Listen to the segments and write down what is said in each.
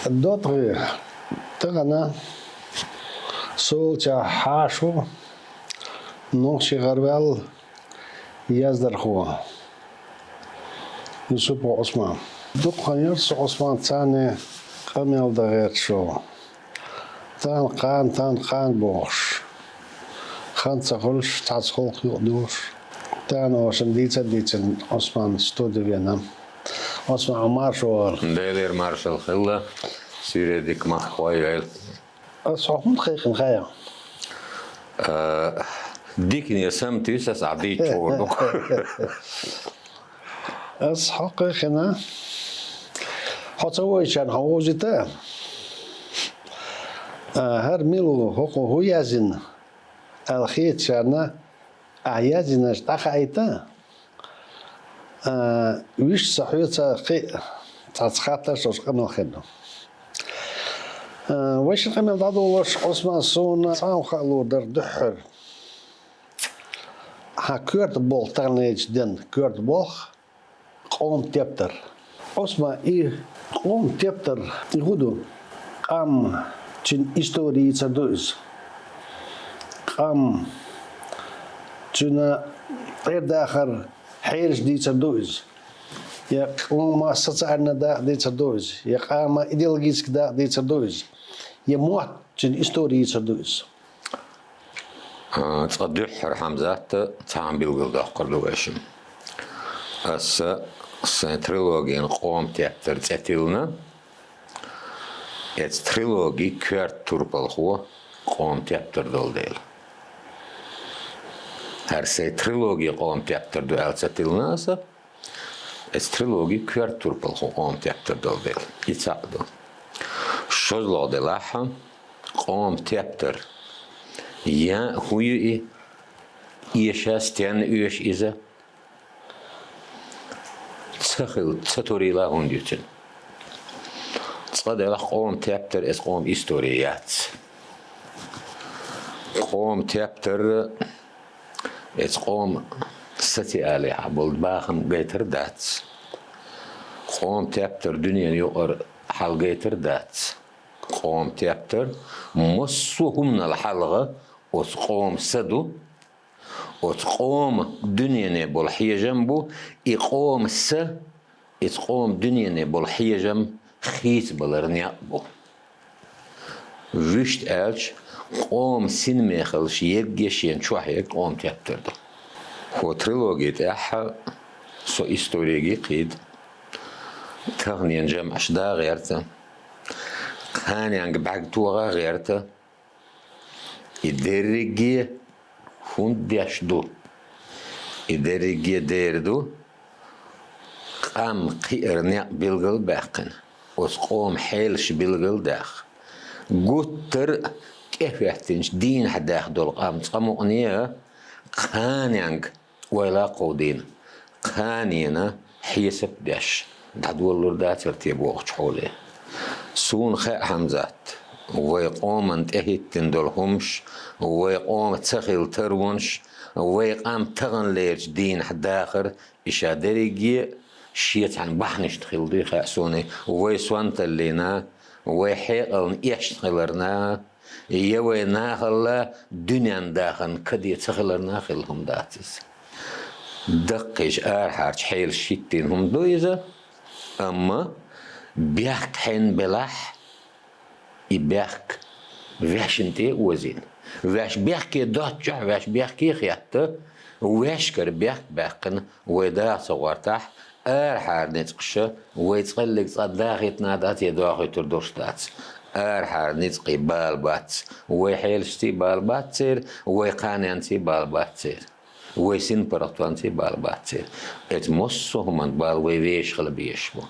الدوتغي تغنى سولتا حاشو نوشي غربال يزدر خوا يوسف عثمان دقان يرس عثمان تاني قميل دغير شو تان قان بوش خان تخلش تعسخلق يقدوش تان وشن ديتن عثمان ستودي فيتنام عثمان عمار شو ديلير مارشال خلا سيري ديك مخويل صحون خيخن خيا ديك نيسم تيسس عديد شو حقي خنا حتى كان هوجته هر ميلو هو يزن الخيط شرنا أعيازنا اشتاقيته ويش صحيح تتخطى شو قبل خدمة ويش قبل ضادو وش عثمان سون صام خلو در دحر ها كورت بول تغنيج دن كورت بول قوم تبتر عثمان قوم تبتر يهودو قام تشين إستوري تدوز قام تشين غير داخل حيرش دي تدوز يا قوم ما استطعنا دا دي تدوز يا قام إيديولوجيسك دا دي تدوز يا موت تشين إستوري تدوز تصدح حمزات تعم بالقل داخل لواشم تريلوجين قوم تياتر تاتيلنا تريلوجي كوارت توربال هو قوم تياتر دول ديل هر تريلوجي قوم تياتر دول تاتيلنا تريلوجي كوارت توربال هو قوم تياتر دول ديل يتساعدو شوزلو دلاحا قوم تياتر يا هوي يشاستيان يش إذا تسخل لا هنديتن تصدق قوم تابتر اس قوم إستوريات قوم تابتر اس قوم ستي آلهة بولد باخن بيتر دات قوم تابتر دنيا يقر حل بيتر دات قوم تابتر مصوهم من الحلقة وتقوم سدو وتقوم دنيا بالحية جنبه يقوم يتقوم دنيا بالحية جنب خيت بالرنيا بو وشت ألش قوم سين ميخلش يجيش ينشوحيك قوم تيبتردو هو تريلوجية أحا سو إستوريجي قيد تغني جمع أشدا غيرته كان ينق بعد توغا غيرته يدرجي هون ديشدو يدرجي ديردو قام قيرنيا بالقل باقن وسقوم حيلش بالقل داخ قتر كيف يحتنش دين حداخ دول قام تقمقنيا قانيانك ولا قودين قانينا حيسب داش دعدو اللردات ترتيبو اخشحولي سون خاء حمزات ويقوم انتهت تندلهمش ويقوم تسخل ترونش ويقام تغن ليرج دين حداخر إشادريجي شيت عن بحنش تخيل دي خاسوني ويسوانت اللينا ويحيقل يشتغلرنا يوي ناخل دنيا داخن كدي تخلرنا خلهم داتس دقيش آرحارج حيل شيتين هم دويزة أما بيحك حين بلاح يبيحك ويش انتي وزين ويش بيحكي دوتشع ويش بيحكي خياطة ويش كر بيحك باقن ويدا صورتح أرحار نتقشة ويتقلق صداقي نادات يدواخي تردوش دات أرحار نتقي بالبات ويحيلشتي بالبات سير ويقاني انتي بالبات سير ويسين برطوانتي بالبات سير اتمسو من بال ويش خلبيشبو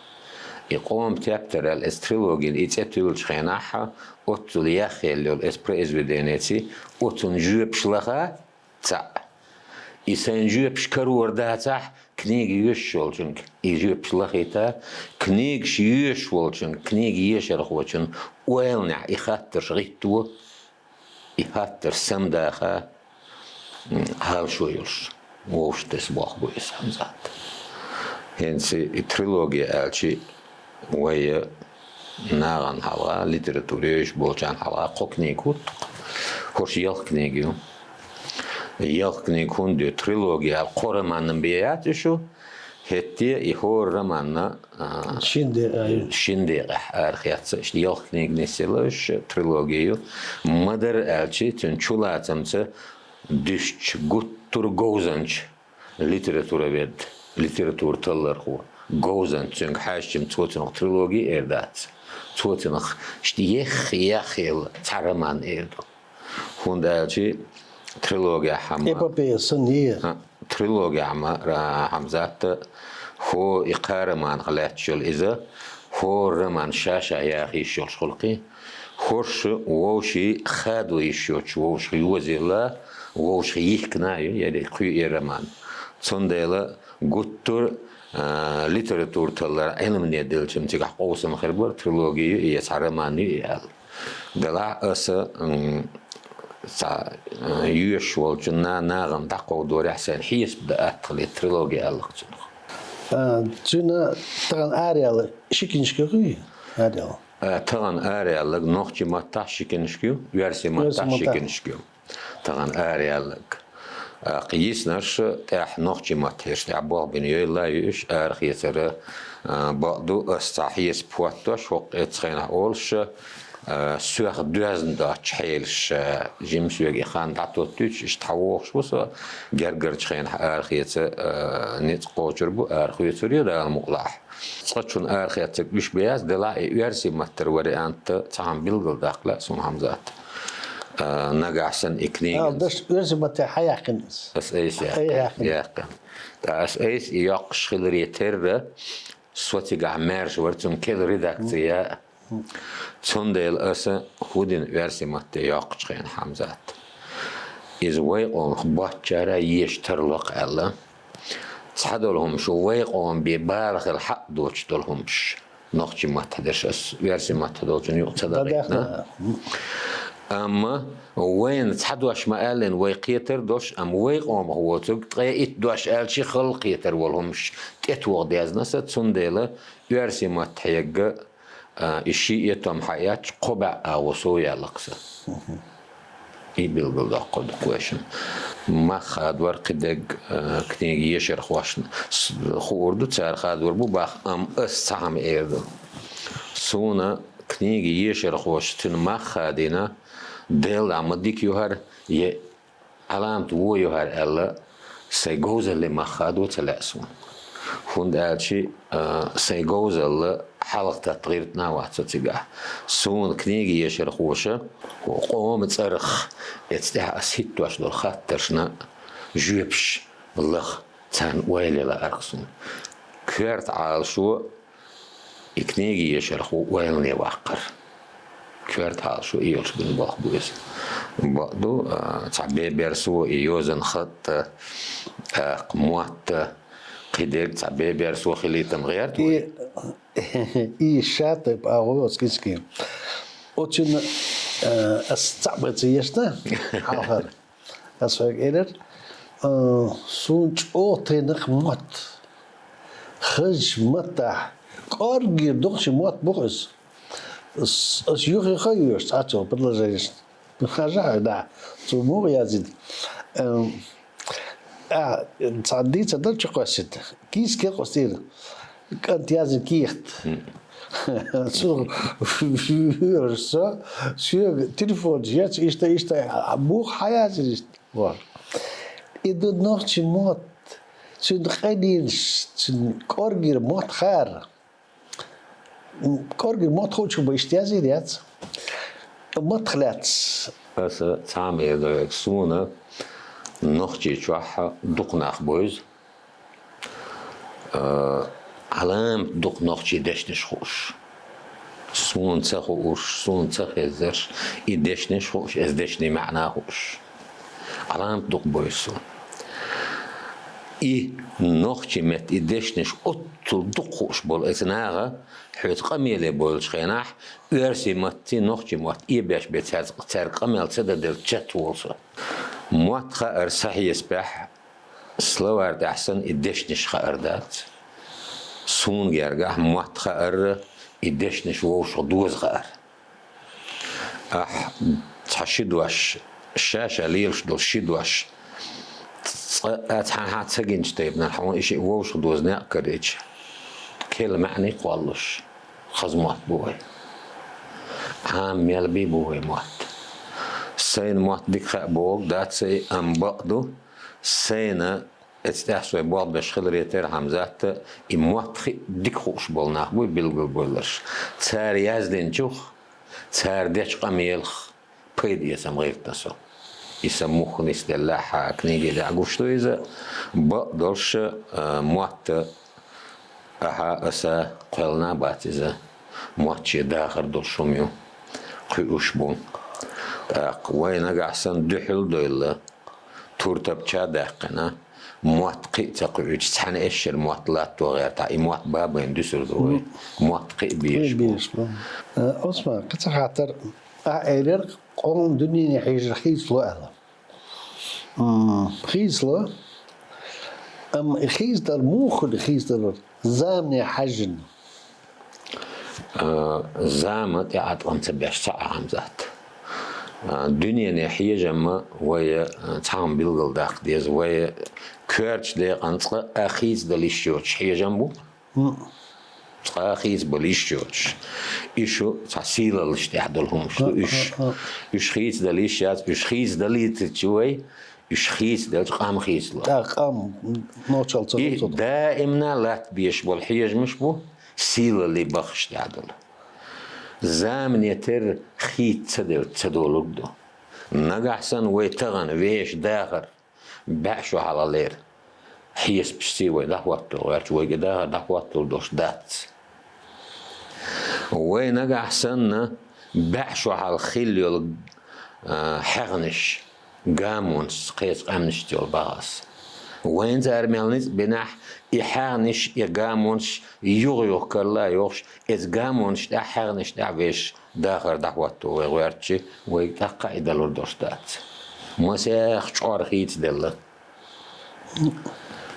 يقوم تابتر الاسترولوجين يتابتل شخيناحا أتل يخيل الاسبريز بدينيتي أتن جوب شلخا تاع يسان جوب شكرور داتح كنيج يشولجنك يجوب شلخيتا كنيج يشولجن كنيج يشرخوجن ويلنع يخاطر شغيتو يخاطر سمداخا هاو شويلش ووش تسبوخ بويس همزات هنسي التريلوجيا ألشي وهي ناغن حلقة ليتراتوريش بولشان حلقة قوكنيكوت خوش يلقنيكيو يلقنيكون دو تريلوجيا القرمان بياتشو هتي يهور رمانا شندي ارخياتس اشتي يلقنيك نسيلش تريلوجيو مدر الچي تن چولاتمس düşç guttur gozanç literatüre ved literatür tallar ho gozanç çünkü haşim çoğun trilogi erdat çoğun işte yeh taraman erdo hundalci trilogi ham epopeyası niye trilogi ama hamzat هو إقارمان غلات شل إذا هو رمان شاشة يا أخي شل خلقي خوش ووشي خادو يشوش ووش يوزيلا ووش يحكنايو يعني قيو إيرمان صندلا قطر ليتراتور تلر علم ندل جم تيجا قوسم خربر تريلوجيو يسارماني يال دلا أسا يوشول جنا ناغم تقو دور أحسن حيس بدأ أتخلي تريلوجي ألق جنخ جنا تغن آريال شكينشكي قوي آريال تغن آريالك نوخجي ماتا شكينشكيو ويرسي ماتا شكينشكيو تغن آريالك قيس نرش تاح نوخجي ماتيش تعبوه بنيو لا يوش آرخيتر بعضو استحيس بواتوش وقتخينا أولش سوغ دوزن دا تحيلش جيم سوغ إخان داتو توش اشتحووش وصا جرجر تخين آرخيتر نيت قوشر بو آرخيتر يدا المقلاح صدشون آرخيتر بيش بياز دلا يرسي ماتر وريانت تعام بيلغل داخله سون همزات نجاحسن إكنيجنز داش يرسي ماتر حياقنس أساس ياقن أساس يقش خلريتر صوتي قعمارش ورتون كل ريداكتيا صندل أسا هودين ورسي ماتر يقش خين همزات إذ ويقون باتشارا يشترلق ألا تحدلهمش ويقون ببالغ الحق دوش دلهمش نقشي ما تدرش ورسي ما تدوشن يقتدر أما وين تحدوش ما قالن ويقيتر دوش أم ويقوم هو تقيت دوش قال شي خلقيتر والهمش تتوغ ديازنا ستسنديلا ورسي ما تحيق الشيء يتم حياة قبع وصويا لقصة يبيل دا قد قواشن ما خاد ورقدق كتنيجي يشر خواشن خوردو تسار خاد وربو باخ ام استعم ايردو سونا كتنيجي يشر خواشتن ما خادينا ديل عمديك يوهر علامت وو يوهر الا سيجوز اللي ما خادو تلاسون هند قالشي سيجوز اللي حلقة تغيير نوعات تجاه سون كنيجي يشر خوشة وقوم تصرخ يتستح أسيت واش دول خاطرشنا جيبش بالله تان ويلي لا أرقصون كيرت على شو كنيجي يشر خو ويلني واقر كيرت على شو يورش بن باخ بويس بعدو تعبي بيرسو يوزن خط قموات قدر تعبي بيرسو خليتم غيرت إيه شاطب أغوص كيسكين وتشن استعبت يشنا حاضر أسفك إيرر سونج أوتينك مات خج متح كارجي دوخش مات بوخس اس يوخي خيوش تعطو بدل جايش بخرجع دا تمور يزيد تعديت تدرج قصد كيس كي قصير كانت يازن كيخت سو فيرسا سو تليفون جات إشتا بوخ حياتي war. Ik doe nog je mot. Zijn geen zijn korgir mot gaar. Korgir mot goed je best ja zie je het. Mot glats. بس تعمل دايكسونا نخجي جوحة دقنا خبوز علام دق نخجي دشنش خوش سون تخوش سون تخزرش يدشنش خوش از دشني معناه خوش علام دق بويسون إي نخجي مت يدشنش أطل دق خوش بول إثناغا حيث قميلة بول شخيناح ورسي متي نخجي مت إيباش بتسار قميل تدا دل تشت والصا موت خائر صحي يسبح سلوارد أحسن إدشنش خائر دات سون جرجع موت خائر يدشنش ووش دوز غار تحشدوش الشاشة ليلش دو شدوش أتحان تسجنش تيبنا الحوان إشي ووش دوز نأكر إيش كل معني قوالش خزمات بوي عام يلبي بوي موت سين موت ديك خاق بوك دات سي أنبقدو سينا اتستحسوي بوض بشخل ريتر حمزات إموت خي ديك خوش بولناخ بوي بلغل بولرش تار يازدين جوخ تار ديش قميلخ بيد يسم غير تنسو يسموخ نستلاحا كنيجي دعقوشتو إذا بقدرش موت أها أسا قلنا بات إذا موت داخل دول شميو قيوش بون وين أحسن دحل دويلا تورتب تشا داقنا موت قي تقعد تحن إيش الموت لا تغير تاع موت بابين دسر دوي موت قي بيش أسمع قصة خاطر أعير قوم دنيا حيج خيسلو أهلا خيسلو خيسدر موخد خيسدر زامني حجن زامت يعد أنت بيش ساعة عمزات دنيا نحية جمع ويا تعم بيلغل داق ديز ويا كيرش دي أنت أخيز دليشيوش حية جنبو أخيز بليشيوش إيشو تحصيل الاشتعدلهم شو إيش خيز دليشيات إيش خيز دليتشوي إيش خيز دلش قام خيز لا قام نوتشال دائما لا تبيش بالحيج مش بو سيل اللي بخش تعدل زامن يتر خيت تدولك دو نقحسن ويتغن ويش داخر بعشو على لير حيس بشتيوي دحواتل ويرش ويقداها دحواتل دوش دات وينقحسن بعشو على الخيل حغنش قامونس قيس قامنش تيول باغس وين زار ميلنيز بناح يحانش يقامونش يغيوخ كلا يوخش إزقامونش دا حانش دا بيش داخل دعوته ويغيرتشي ويتقع إدالور دوشتات مسيخ شعر خيت دلا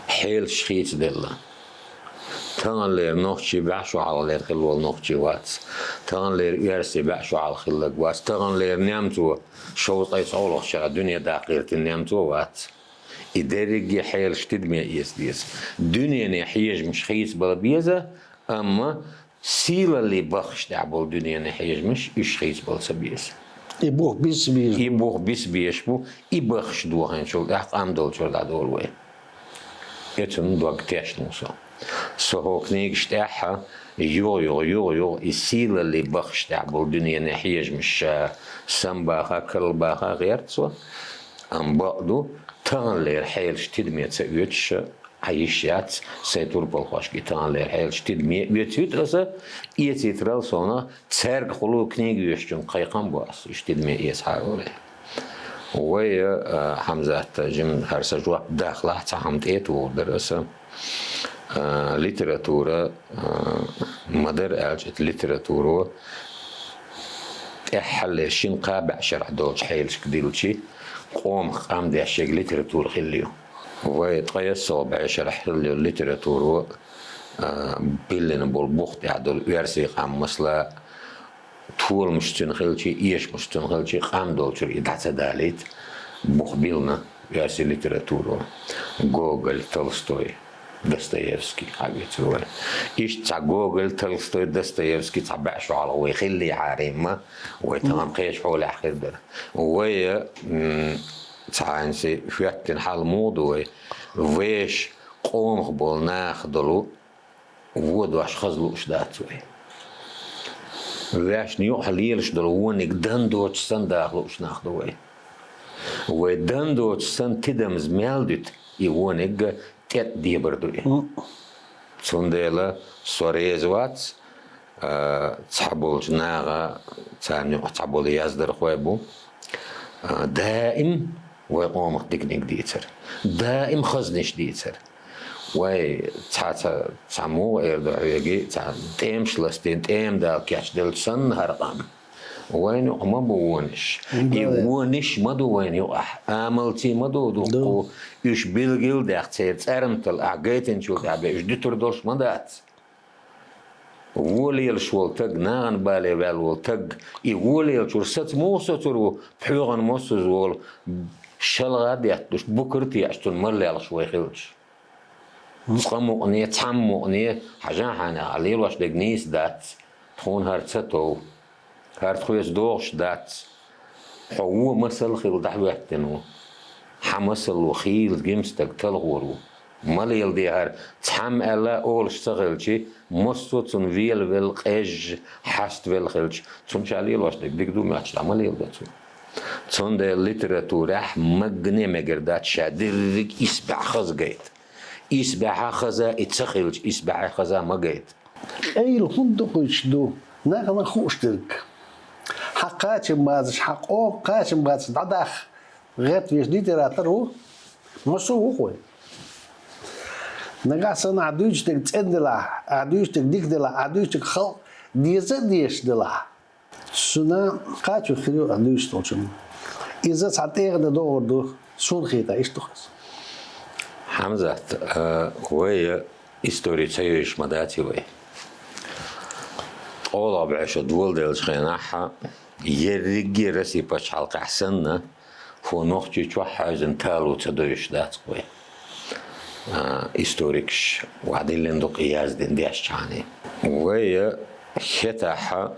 حيل شخيت دلا تان لير نوخشي بعشو على لير خلوال نوخشي واتس تان لير يرسي بعشو على خلق واتس تان لير نيامتو شوط أي صولوخ شغا دنيا داقيرت نيامتو واتس إداري حيل شتدمي ديس دنيا نحيج مش خيس بلا بيزا أما سيلا اللي بخش تعبول دنيا نحيج مش إيش خيس بلا سبيس يبوخ بيس بيش يبوخ بيس بيش بو يبخش دوهن شو أحقام دول شو دول وين يتن دوغ تيش نوصل سو كنيك شتاحة يو السيلا اللي بخش تعبول دنيا نحيج مش سنباخا كلباخا غير سو أم بقدو تان لير حيل شتدمية سأيوتش عيشيات سيتور بالخوشكي تان لير حيل شتدمية يوتيوت أسا يتيترال صونا تسارق خلو كنيج يشجن قيقان باس شتدمية يسحارو ليه ويا حمزات جم هرسا جواب داخلة تعمد ايتو درسة ليتراتورة مدر ألجت ليتراتورة احل شين قابع شرح دوش حيلش كديلوشي قوم قام دي الشيء ليتراتور خليه ويتقيس صوب شرح خليه ليتراتور بيلن بالبوخت يعدل يرسي قام مثلا طول مش تنخلشي إيش مش تنخلشي قام دولشر يدعس داليت بخبيلنا يرسي ليتراتور جوجل تولستوي داستويفسكي حاجات روان إيش تاع جوجل تولستوي داستويفسكي تبع شو على ويخلي عارمة ويتهم قيش حول آخر در ويا تاعنسي فيتن حال موضوع ويش قوم قبل ناخدلو ودواش خزلو إشداتوي ويش نيوح ليلش دلوونك دندوش سن داخلوش ناخدوي ودندوش سن تدمز مالدت يوونك تيت دي بردوي سنديلا سوريزوات تحبول جناغا تحبول يازدر خويبو دائم ويقوم تكنيك ديتر دائم خزنش ديتر وي تعمو ايردو يجي تيم شلستين تيم دا كاش دل سن هرقام وين ما بونش يونش مدو وين يقح عملتي مدو دو يش بيلجل داخت سيرمتل اعجيتن شو تعبي ايش ديتر دوش مدات وليل شولتق نان بالي بالولتق يوليل شورست موسطرو بحيوغن موسطرو شلغاد يحتوش بكرتي يحتون مرلي على شوي خلش تقمو أنية تحمو أنية حاجان حانا عليل واش دقنيس دات تخون هارتستو هارت خويس دوغش دات حوو مسل خيل دحو يحتنو حمسل وخيل جيمستك تلغورو ماليل دي هار تحم ألا أول اشتغلشي مستو تون فيل بالقج حست بالخلش تون شاليل واش دك دو ماتش ماليل داتو تون ده ليتراتورة مجني مجردات شادرك إسبع خز جيت إسبع خزا اتسخلش إسبع خزا ما جيت أي الفندق يشدو ناقنا خوشترك حقاتش مازش حقو قاتش مازش دعداخ غير فيش دي تراترو مسو خوي نقاسنا عدوش تك تندلا عدوش تك ديك دلا عدوش تك خل ديش دلا سنا قاتشو خيرو عدوش توشم إذا تعطيه دور دو شون خيتا إيش تخص حمزة وهي إستوري تسيش مداتي وي أولا بعيش دول ديلش خيناحا يرقي رسي باش حلقة حسنة فو نوختي توحاجن تالو تدوش دات وي إستوريكش وعدين لندو قياس دين ديش شاني وهي خطاحا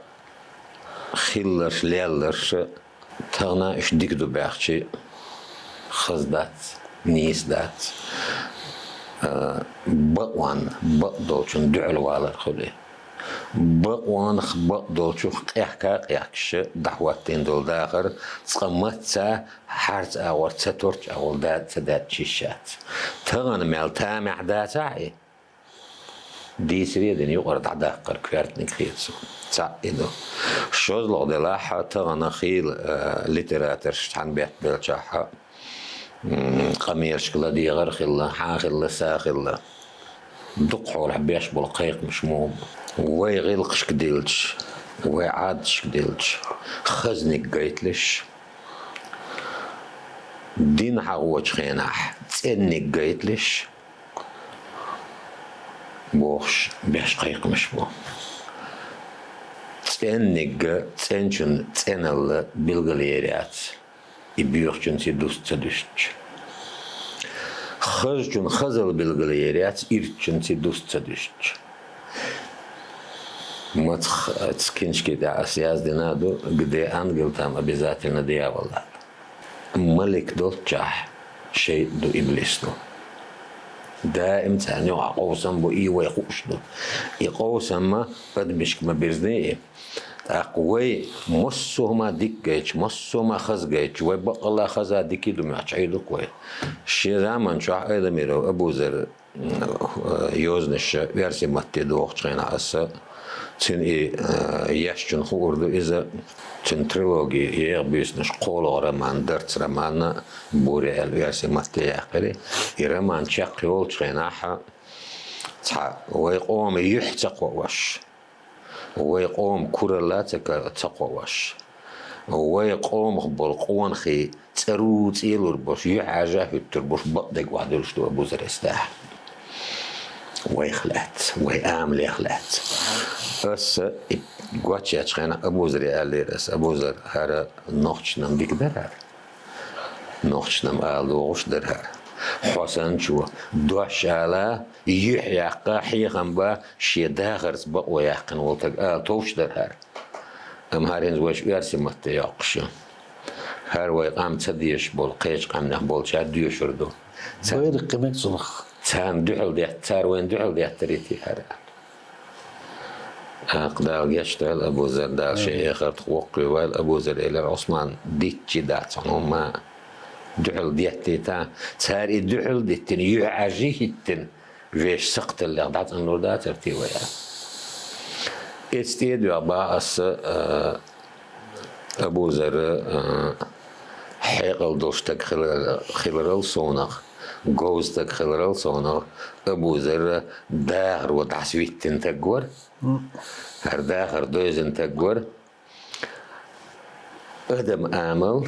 خيلرش ليلرش تغنا إش ديكدو باخشي خزدات نيس دات بقوان بقدوشن دعلو على الخلي بقوان بقدوشو قيحكش دحواتين دول داخر تقمتسا حارت أول تتورج أول دات سدات شيشات تغن مالتا معداتاعي دي سريدن يقرد عداقر كوارتني خيرسو تعيدو شوز لو دلاحة تغن خيل ليتراتر شتحن بيت بلشاحة قميرش كلا دي غير خلا حاخلا ساخلا دقحو الحبيش بالقيق مش موم وي غيلقش كديلش وي عادش كديلش خزنك قيتلش دين حقوش خيناح تسنك قيتلش بوخش بيش قيق مش بو تسنك تسنشن تسنل بالغليريات يبيوخشن سيدوست تدوشتش خزجن خزل بالغليريات إرتشن سيدوست تدوشتش ما تسكنش كده أسياس دينادو قدي أنجل تام обязательно ديابولا ملك دول جاح شيء دو إبليس دو دائم تاني وعقوسم بو إيوه يخوش دو يقوسم ما بدمشك ما بيرزنيه أقوي مصو ما ديكيتش مصو ما خزجيتش ويبقى الله خزا ديكي دو معشعيدو كوي شي زمان شو أيضا ميرو أبو زر يوزنش ويرسي ماتي دوغش غين عسا تن يشجن خوردو إذا تن تريلوجي يغبيسنش قولو رمان درت رمان بوري الويرسي ماتي يقري يرمان شاقي ولش غين عحا ويقوم يحتق وش ويقوم كورلاتك تقواش ويقوم بالقوان خي ترو تيلور باش يحاجة يتربوش بقدك وعدلش تو أبو زر استاح ويخلات ويعمل يخلات بس قواتش يتخينا أبو زر قال رس أبو زر هذا نوختش نم بيقدر نوختش نم قالوش درها حسن شو دوش على يحيى قاحي غنبا شي داغرز بقوا يحقن ولتق توش درها هارين زواج يرسي متياقش هر ويقام تديش بول قيش قام نحبول شاد ديوشردو غير قيمك صنخ تان دحل ديح تار وين دحل ديح تريتي هذا قدال يشتغل أبو زر دال شيء آخر توقي وال أبو زر إلى عثمان ديتشي دات ما دحل ديتي تار دحل ديتن يعجي هتن فيش سقط اللي قدعت أنه دا ترتي ويا استيد يعباس أبو زر حيقل دوشتك خلال صونخ جوزتك خلال صونخ أبو زر داخر ودعسويتن تقور هر داخر دوزن تقور أدم آمل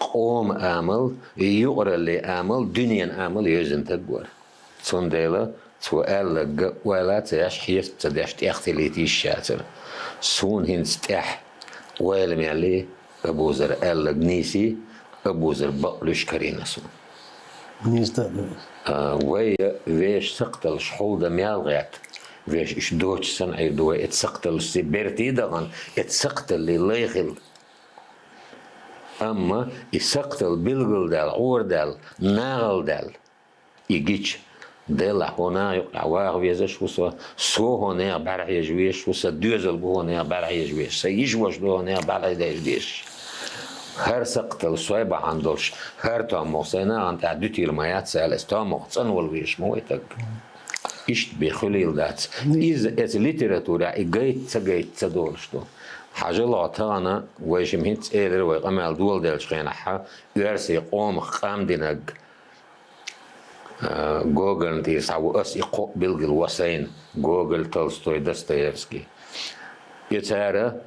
قوم آمل يقرأ اللي آمل دنيا آمل يوزن تقور صنديلة سؤال ولا تياش حيث تداش تأختليتي الشاتر سون هنستح ويلم عليه أبوزر قال نيسي أبوزر بقلش كرينا سون نيستا وي ويش سقتل شحول دا ميالغيت ويش إش دوش سنعي دوي اتسقتل سيبرتي دغن اتسقتل لليغل أما يسقتل بلغل دال عور دال ناغل دال يجيش دل هنا يقع واغ ويزش وسا سو هنا برع يجويش وسا دوزل بو هنا برع يجويش سيجوش دو هنا برع يجويش هر سقتل صويبة عندوش هر تامو سينا عن تعدوتي المايات سالس تامو تنول ويش مويتك إشت بخليل دات إذا إز ليتراتورة إجايت تدولش دو حاجة لعطانا ويجمهت إيدر ويقامل دول دلش خينحا يرسي قوم خام دينك جوجل تيسعو أس يقو بلغ الوسين جوجل تولستوي داستويفسكي يتارى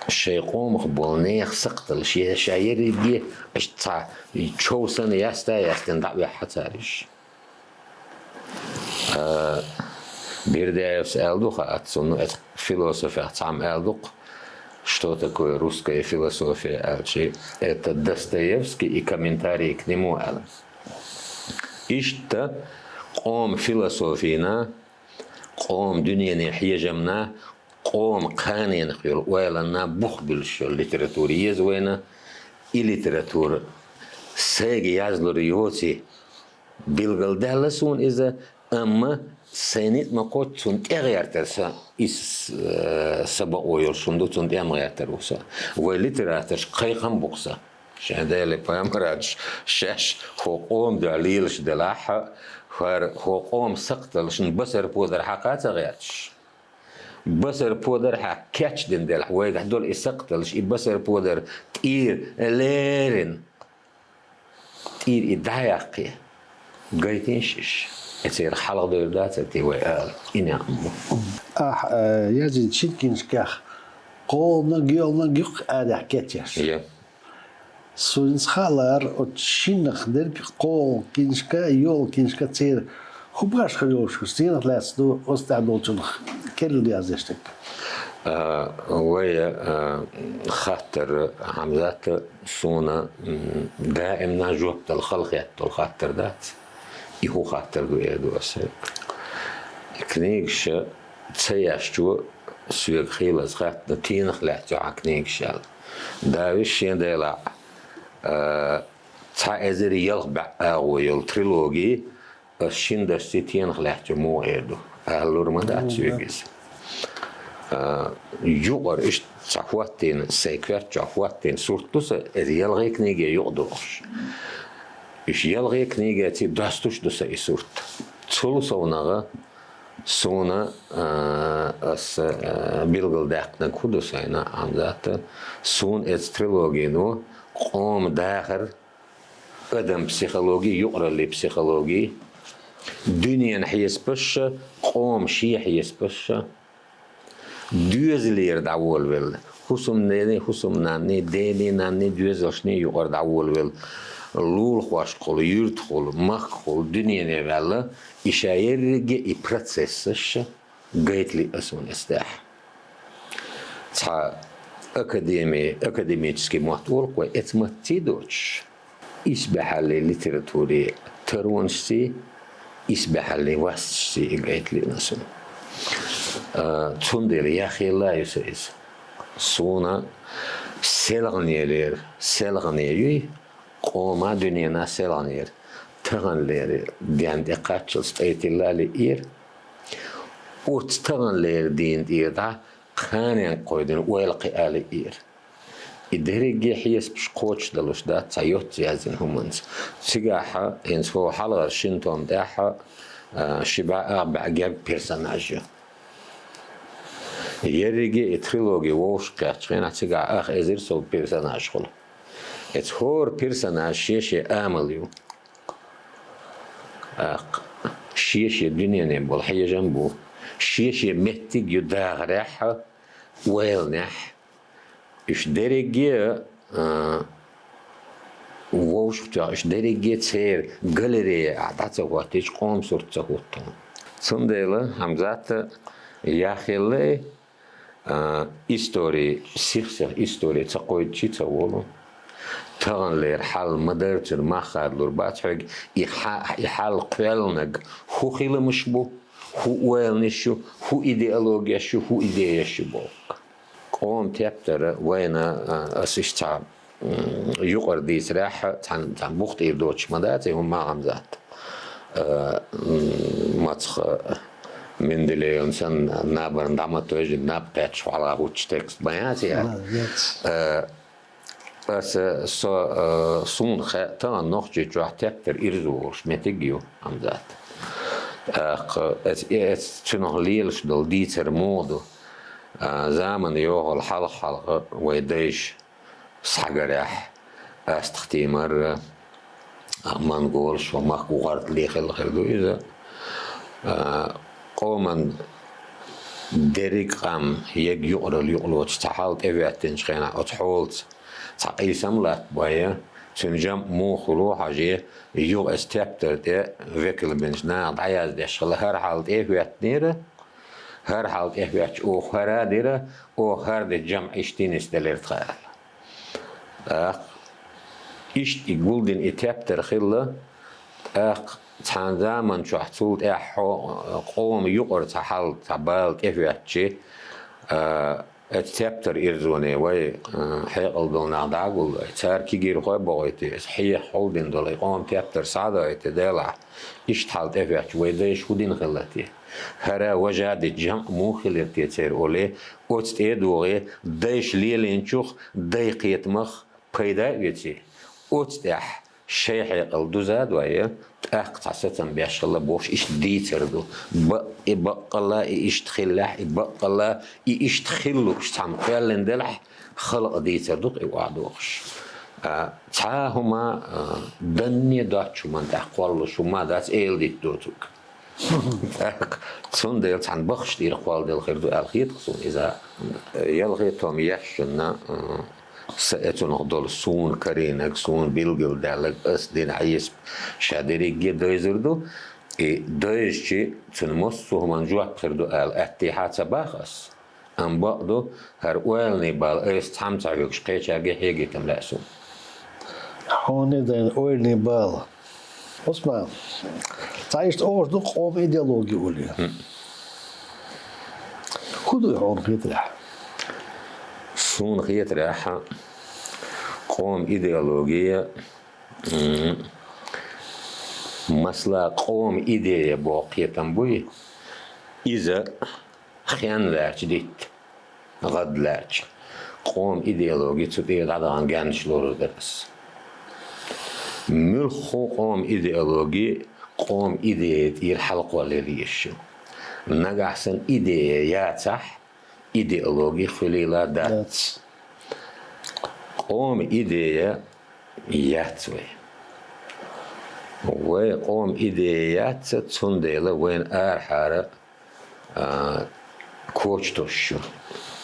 الشيقوم قبول نيخ سقتل شاير يدي اشتع يتشوسن يستن دعوة حتاريش Бердяев элдуха отцу философия сам элдук. Что такое русская философия? Это Достоевский и комментарии к нему. Ишта قوم فيلسوفينا قوم دنيا حيجمنا قوم قانين خير ويلنا بخبل شو ليتراتورية زوينة الليتراتور ساقي يازلو ريوتي بيلغل دالسون إذا أما سنت ما قد سنت أغير ترسا إس سبا أويل سندو سنت أغير تروسا وليتراتش قيقم بقصة شهده لبامراج شاش حقوم دليلش دلاحة حقوم سقطلش بسر بودر حقات غيرش بسر بودر حكاتش دين دل حوايق دول إسقطلش بسر بودر تير ليرن تير إدعاقي قايتينشش يصير حلقة دولدات تيوي إني أمو يازين شنكينش كاخ قولنا جيولنا جيق آده حكاتيش سوينس خالار وتشينخ درك قول كينشكا يول كينشكا تصير خباش خلوش كستين ثلاث دو استعدوا تنخ كل اللي عزيشتك ويا خاطر عملات سونا دائما جوبت الخلق يحتو الخاطر دات يهو خاطر دو يدو أسير كنيكش تسياشتو سويق خيلز خاطر تينخ لحتو عكنيكشال داوش ينديلا تا ازر يلبع اويل تريلوجي الشندستي تينخ لحتو مو ايدو اهلور ما دات سويقس يوغر إيش صحواتين سيكفرت صحواتين سورتوس إذا يلغي كنيجة يقدرش إيش يلغي كنيجة تي داستوش دوسا إسورت تسولو سونا أس بيلغل داقنا كودوساينا عمدات سون إز تريلوجينو قوم داخل قدم بسيخولوجي يقرأ لي بسيخولوجي دنيا حيس بش قوم شي حيس بش düzler davul vel husum nani deli nani düzelsni yuqar davul vel lul xoş qol yurt qol maq qol dünyene vel işayerge i processes gaitli asun istah ta akademический мотор кой этматидоч исбахали литературе таронси исбахали васси gaitli asun تندل يا أخي الله يسعد سونا سلغنير قوما دنيانا سلغنير تغنلير ديان دقاتشل ستيت الله لإير وتغنلير دين دير دا خانين قويدين ويلقي آل إير إدريجي حيس بشقوش دلوش دا تايوت زيازين همونز سيقاحا ينسفو حلغر شنتون داحا شبا أربع جاب بيرسوناجيو يرجع تريلوجي ووش كاتشين أتسقى أخ إزير سو بيرسوناج خل إتهور بيرسوناج شيء آمليو شيء الدنيا نبول حي جنبه شيء متج يداغرح ويلنح إيش درجة وو وش تعيش دريجة سير جاليريا عدات وقتش قوم صورت سقوطهم صنديلة همزات يا خلي إستوري سيخ إستوري تقويد شيء تقوله تغن لير حال مدرتر ما خاد لور باتحق يحال قيلنق هو خيل مشبو هو ويلنشو هو إيديولوجيا شو هو إيديا شبو قوم تبتر وين أسيشتع يقر ديس راح تان بوخت إيردوش مداتي هم ما عمزات ماتخ من دلي إنسان نابر ندعمت وجه نابتش على هوتش تكست بياتي بس صون تان نخجي جوه تبتر إرزوش متجيو عمزات تنو ليلش دل ديتر مودو زمن يوه الحلقة ويديش سحجرح استختيمر ما نقولش وما قوارت لي خلدو إذا قومن دريك قام يقرأ اليقلوش تحالت إبعتنش خينا أتحولت تقيسم لك بايا سنجم مو خلوها جي يو استبتر ده وكل بنش ناد عياز دش خلا هر حالت إبعتنيره هر حالت إبعتش أو خرا ديره أو هر ده جمع إشتين استلرت خال إشت يقولدن إتبتر خلا تان زمان شو حصلت قوم يقر تحال تبالت إفياتشي اتبتر إرزوني وي حيقل دولنا داقل تار كيجير خوي بغيتي حي حولدن دولي قوم تبتر سعادة اتدالع إشت حالت إفياتش ويدايش ودين خلاتي هرا وجاد الجمع مو خلاتي تير أولي أوتست إيدوغي دايش ليلينشوخ دايقيت مخ بيدا يتي أوتستح شيء حيقل دوزاد ويا تأقطع ستن بيش الله بوش إيش ديتردو بقى الله إيش تخلح بقى الله إيش تخلو إيش تعمل قيل دلح خلق ديتردو إيوادوش تاهما دنيا داتشو من تحقوال شو ما دات إيل ديت دوتوك تون ديل تان بخش دير قوال ديل خيردو الخيط خصون إذا يلغيتهم يحشنا سأتون أقدر سون كرينك سون بيلجل دالك أس دين عيس شادري جد دايزردو دايشي تنمسو من جوع بخردو الاتحاد سباخس أم بعضو هر ويلني بال أس تام تعيقش قيش أجي هيجي تملأسو هون دين ويلني بال اسمع تعيشت أول دو قوم إيديولوجي قولي خذوا يعون خيطرح سون خيط راحة قوم إيديولوجية مثلا قوم إيديا باقية تنبوي إذا خيان لارج ديت غد لارج قوم إيديولوجية تدير على عن جانش لور درس ملخو قوم إيديولوجية قوم إيديا يرحلق ولا ريش نجحسن إيديا ياتح إيديولوجي خليلا دات قوم إيديا ياتوي وقوم إيديات تنديلا وين أرحارة كوشتوشو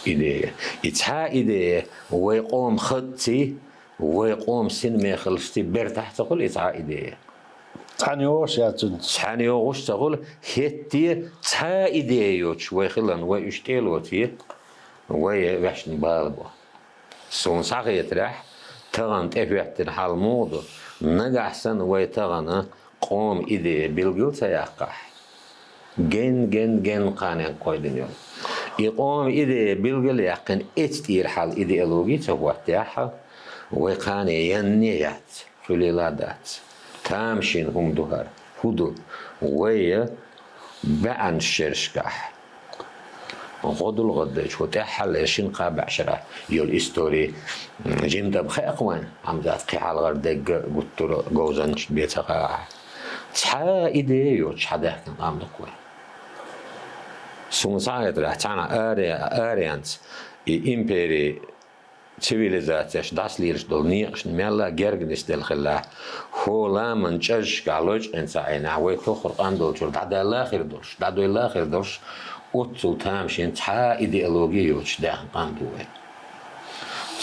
إيديا إتها إيديا ويقوم خطي ويقوم سينما خلصتي برتاح تقول إتها إيديا تحنيوش يا تنت تحنيوش تقول هتي تها إيديوش ويخلن ويشتيلوتي ويحشن بالبو سون صغيت راح تغن تفعت الحال موضو نجحسن ويتغن قوم إيدي بالجل سيقح جن قانع قيدن يوم يقوم إيدي بالجل يقن اتير حال إيديولوجي تهو تاعها وقانع ينيات خليلادات تامشين هم دهر هدو ويا بان شرشكح غدو الغدش وتحل إيشين قابع شرع يول إستوري جيمدا بخيقوان عم ذات قيحال غردق قلت جوزنش بيتقاع تحا إيديو تحداه كان عم دقوي سونسايد راح تانا أريانس إمبيري civilizaties das liers dol niers mella gergnis del khalla هو لا من تشج قالوج انسان عوي تخر قاندول شو بعد الاخر دوش بعد الاخر دوش وتو تامشين تحا ايديولوجيوش ده قاندول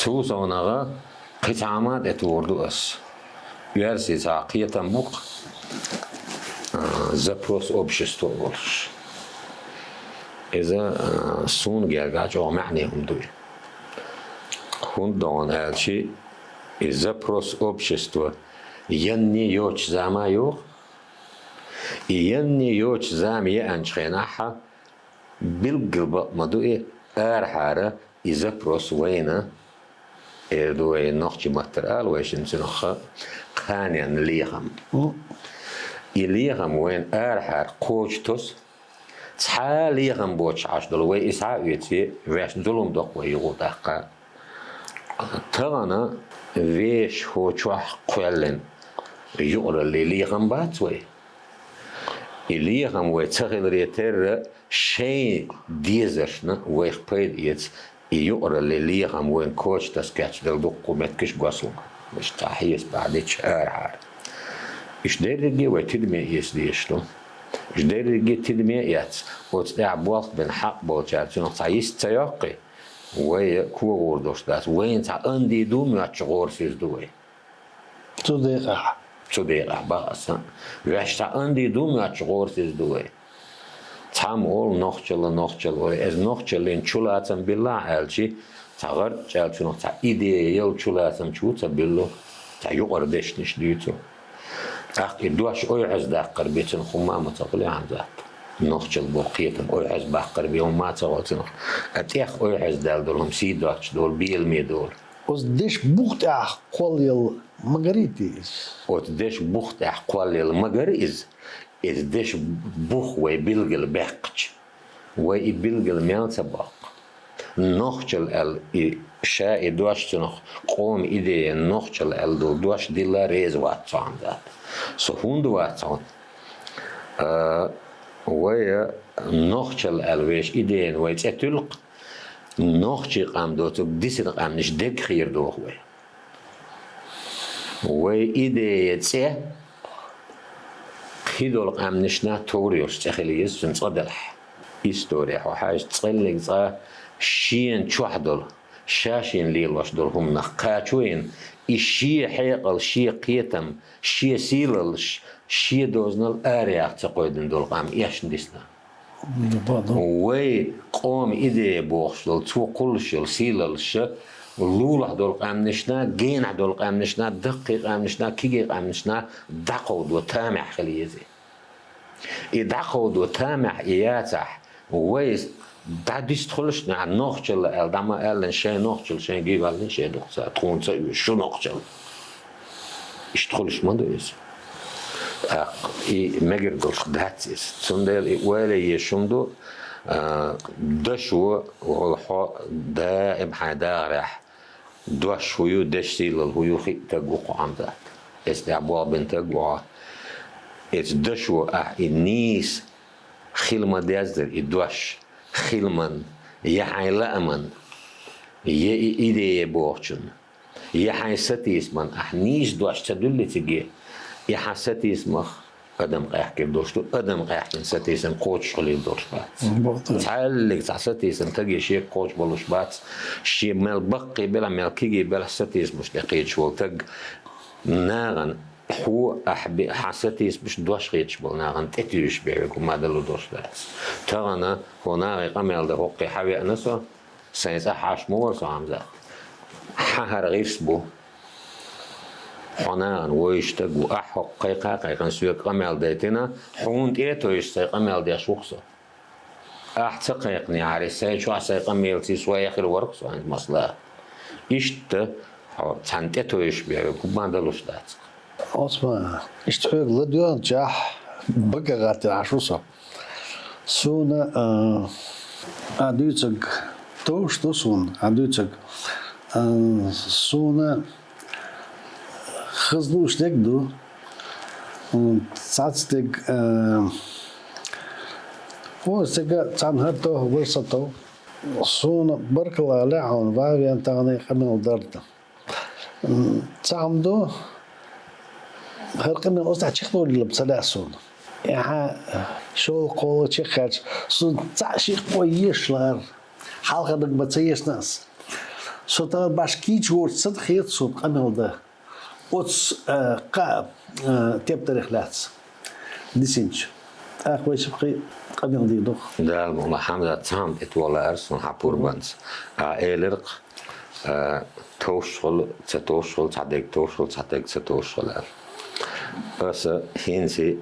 تو زونغا قطعامات اتوردو اس версии عقية مق запрос общества больше. إذا سون جرجع جو معنيهم دول. هون دون هالشي запрос общества يني يوش زما يو يني يوش زام يأنشخناها بالقلب مدوئ أرحارة запрос وينه دوي نخشي ماترال ويش نسنخ خانيان ليهم إليهم وين أرحار قوشتوس تحا ليهم بوش عشدل وي إسعى يتي ويش ظلم دق ويغو دقا تغانا ويش هو چوح قوالين يقرأ اللي ليهم باتوي إليهم وي تغيل ريتر شيء ديزرشنا ويخ بيد يتس يقرأ اللي ليهم وين كوش تسكتش دل دقو متكش قصوم مش تحيس بعدش أرحار إيش ديرجي وتدمي يسديشتو إيش ديرجي تدمي ياتس وتدع بوقت بين حق بوجات شنو تعيس تياقي ويا كوا وردوش داس وين تع أندي دوم ياتشغور سيز دوي صديقة بس ويش تع أندي دوم ياتشغور سيز دوي تام أول نخشل وي إز نخشلين شلاتم بالله ألشي تغر جال شنو تع إيديال شلاتم شو تبلو تع يقردش نشديتو دوش أوعز داقر بيتن خمامة تقولي عن ذات نخشل بوقيتم أوعز باقر بيوم ما تقولتن أتيخ أوعز دال دولهم سيدوش دول بيلمي دول وزديش بوخت قوليل مغريتيز وتديش بوخت قوليل مغريز إديش بوخ وي بيلغل بحقش وي بيلغل ميلت باق نخشل ال شاء دوش تنخ قوم إيدي نخشل ال دوش ديلا ريز واتسان ذات سهون دواتسان ويا نخشل الويش إيدين ويتأتلق نخشي قام دوتك ديسن قام نش دق خير دوخ وي إيدي يتسه خيدول قام نشنا توريوش تخليس سنصدلح إستوريح وحاج تصلق صا شين شوحدل شاشين ليلوش دول هم نقاچوين إشي حيقل شي قيتم شي سيللش شي دوزنال آرياق تقويدن دول قام إيش ندسنا وي قوم إيدي بوخشل تو قلشل سيللش لولح دول قام نشنا جينح دول قام نشنا دقي قام نشنا كيجي قام نشنا دقود وتامح خليزي يدقود وتامح إياتح ويس دا ديستخلش نع نخشل ال دما ال شيء نخشل شيء جيب ال شيء نخشل تكون شو نخشل يشتخلش ما دويس مگر دوش داتيس سندل ولا يشمدو دشو وحا دائم حدارح دوش هيو دشيل الهيو خي تجوق عن ذات استعبوا بنت جوع دشو النيس خيلما دازر يدوش خيلمن يحي لأمن يإيدي بوغشن يحي ستيس من أحنيش دوش تدل تجي يحي ستيس مخ أدم قاحك دوشتو أدم قاحك ستيسن قوش خلي دوش بات تعلق تع ستيسن تجي شيء قوش بلوش بات شيء مال بقي بلا مال كيجي بلا ستيس مش لقيت شو تج ناغن هو أحب حسيتيس مش دوش خيتش بلناغن تأتيش بيركم ما دلو دوش داس ترانا هنا قمل ده حقي حبي أنسا سنة حاش مور صام ذا حهر غيسبو حنان ويشتق وأحق قيقا سوق قمل ديتنا حون إيتويش سي قمل دي شخصه أحتقيقني على سي شو سي قمل تي سوى آخر ورق سو عند مصلحة إشت تنتيتويش بيركم ما دلوش داس اسمع اشتغل لديون جاح بقى غاتي عشوصة سونا عدوتك توش توسون عدوتك سونا خزلوش نقدو ساعتك هو سجى تنهرتو ورصتو سونا برك الله لعون فاوي أنت غني قمن دارته تعمدو هرقنا أصلا تشخدو اللي بسلاسون يعني شو القوة تشخد سون تعشي قويش لار حلقة دك بتسيس ناس سو ترى باش كيج ورد صد خيط سون قمل ده وتس قاب تبترخ لاتس ديسينش أخوي شبقي قد يمضي دوخ دال محمد تام اتولا ارسون حبوربانس ايلرق توشل تتوشل تعديك توشل تعديك تتوشل بس هينسي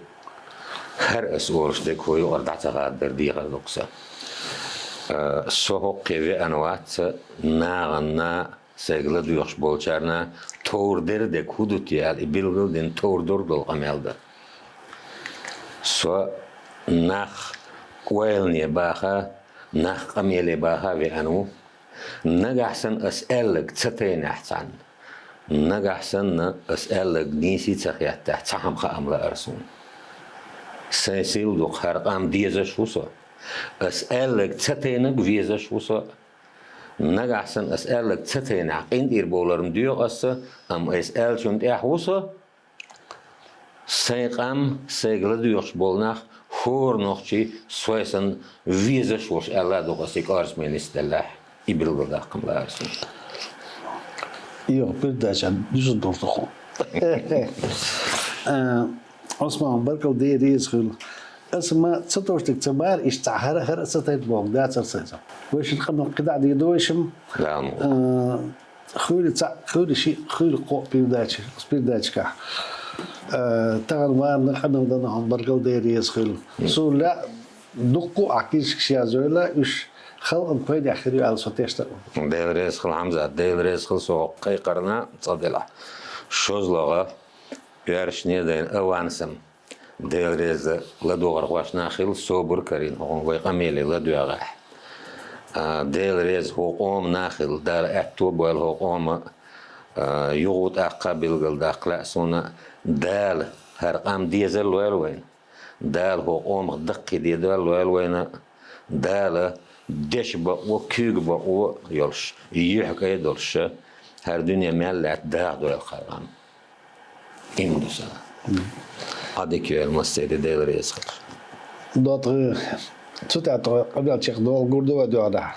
هر اسورش ديك هو يقرد عتغادر دي غلقسة سوق قيوي انوات ناغنا سيغلا دوخش بولچارنا توردر ديك هدوتيال إبلغل دين توردر دول غمالدا سو ناخ ويلني باخا ناخ قميلي باخا في أنو نجحسن أسألك تتين أحسن نجحسن أسألك نيسي تخيات تحت صحم خام لا أرسون سيسيل دو خرقام ديزا شوسا أسألك تتينك فيزا شوسا نجحسن أسألك تتين عقين دير بولرم ديو أسا أم أسأل شنت أحوسا سيقام سيقل ديوش بولناخ خور نوخشي سويسن فيزا شوش ألا دوغا سيك أرس من استلاح إبلغ داقم لا أرسون يو برداش عن جزء دورتخو عثمان بركل دي ريزخل اسمع تصدوشتك تبار اشتعهر هر ستايت بوغ داتر سيزم ويش القمنا قدع دي دوشم لا مو خولي شيء خولي قوة بيوداتش سبيرداتش كح تغل ما نقدم دنهم برقل دي ريزخل سو لا دقو عكيش كشيازولا يش خلق بيد يحكي على صوتيشتا ديل ريزخل حمزة ديل ريزخل سوقي قرنا تصدلا شوزلغة يارشني دين أوانسم ديل ريز لدو غرقواش ناخل صوبر كرين هون ويقميلي لدو يغاح ديل ريز هو قوم ناخل دار اعتو بوال هو قوم يغوط أقابل قل داقلا سونا دال هرقام ديزل وين دال هو قوم دقي ديزل وين دال دش بقو كيغ بقو يلش يحكي يدلش هر دنيا ملت داغ دو القرآن إمدوسا هذيك المسجد ديل ريزخل دوت تتعطى قبل تشيخ دول قردو ودو على